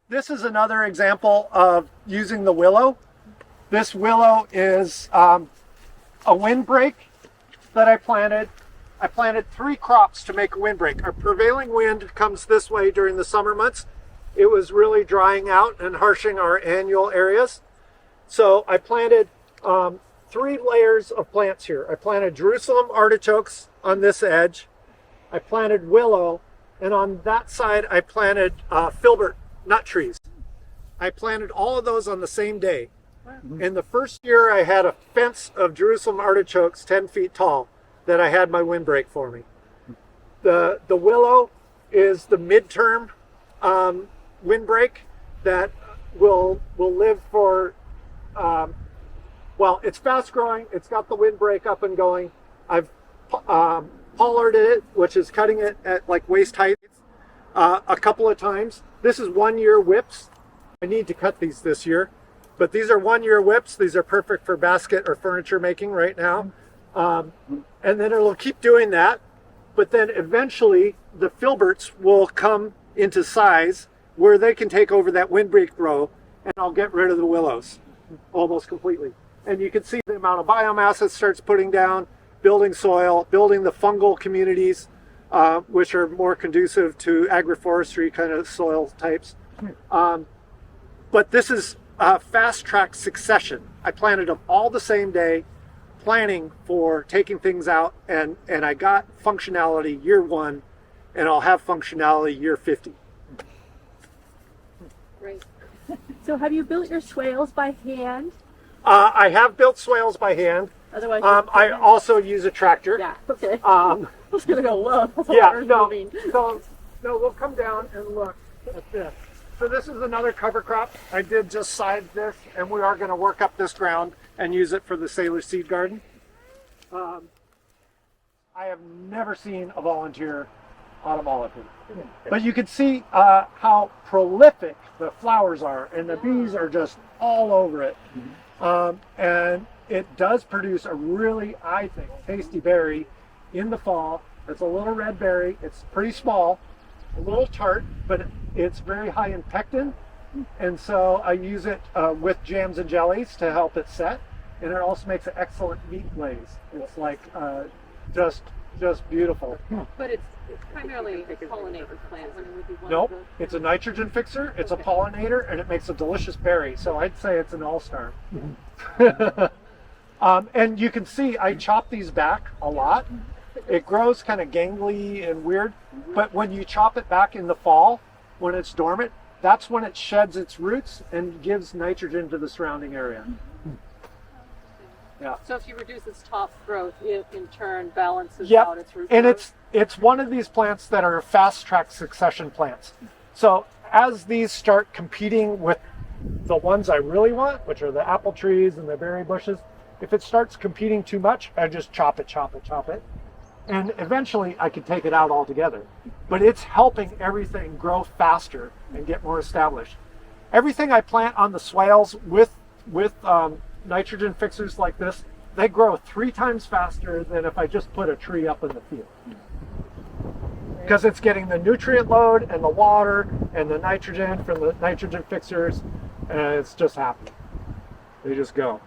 This is another example of using the willow. This willow is a windbreak that I planted. I planted 3 crops to make a windbreak. Our prevailing wind comes this way during the summer months. It was really drying out and harshing our annual areas. So I planted 3 layers of plants here. I planted Jerusalem artichokes on this edge. I planted willow, and on that side I planted filbert nut trees. I planted all of those on the same day. In the first year I had a fence of Jerusalem artichokes 10 feet tall that I had my windbreak for me. The willow is the midterm windbreak that will live for, well, it's fast growing, it's got the windbreak up and going. I've pollarded it, which is cutting it at like waist height a couple of times. This is 1-year whips. I need to cut these this year, but these are 1-year whips. These are perfect for basket or furniture making right now. And then it'll keep doing that, but then eventually the filberts will come into size where they can take over that windbreak row, and I'll get rid of the willows almost completely. And you can see the amount of biomass it starts putting down, building soil, building the fungal communities, which are more conducive to agroforestry kind of soil types. But this is fast-track succession. I planted them all the same day, planning for taking things out, and I got functionality year 1, and I'll have functionality year 50. Great. So have you built your swales by hand? I have built swales by hand. Otherwise, I also use a tractor. Yeah, okay. I was going to go, whoa, that's yeah, no, we'll come down and look at this. So this is another cover crop. I did just side this, and we are going to work up this ground and use it for the Sailor Seed Garden. I have never seen a volunteer autumn olive here. But you can see how prolific the flowers are, and the bees are just all over it. And it does produce a really, I think, tasty berry in the fall. It's a little red berry. It's pretty small, a little tart, but it's very high in pectin. And so I use it with jams and jellies to help it set. And it also makes an excellent meat glaze. It's like just beautiful. But it's primarily a pollinator plant. Nope, it's a nitrogen fixer, it's a pollinator, and it makes a delicious berry. So I'd say it's an all-star. And you can see I chop these back a lot. It grows kind of gangly and weird, but when you chop it back in the fall, when it's dormant, that's when it sheds its roots and gives nitrogen to the surrounding area. Yeah. So if you reduce its top growth, it in turn balances Yep. out its root And growth? it's one of these plants that are fast-track succession plants. So as these start competing with the ones I really want, which are the apple trees and the berry bushes, if it starts competing too much, I just chop it. And eventually I can take it out altogether. But it's helping everything grow faster and get more established. Everything I plant on the swales with nitrogen fixers like this, they grow 3 times faster than if I just put a tree up in the field. Because it's getting the nutrient load and the water and the nitrogen from the nitrogen fixers, and it's just happening. They just go.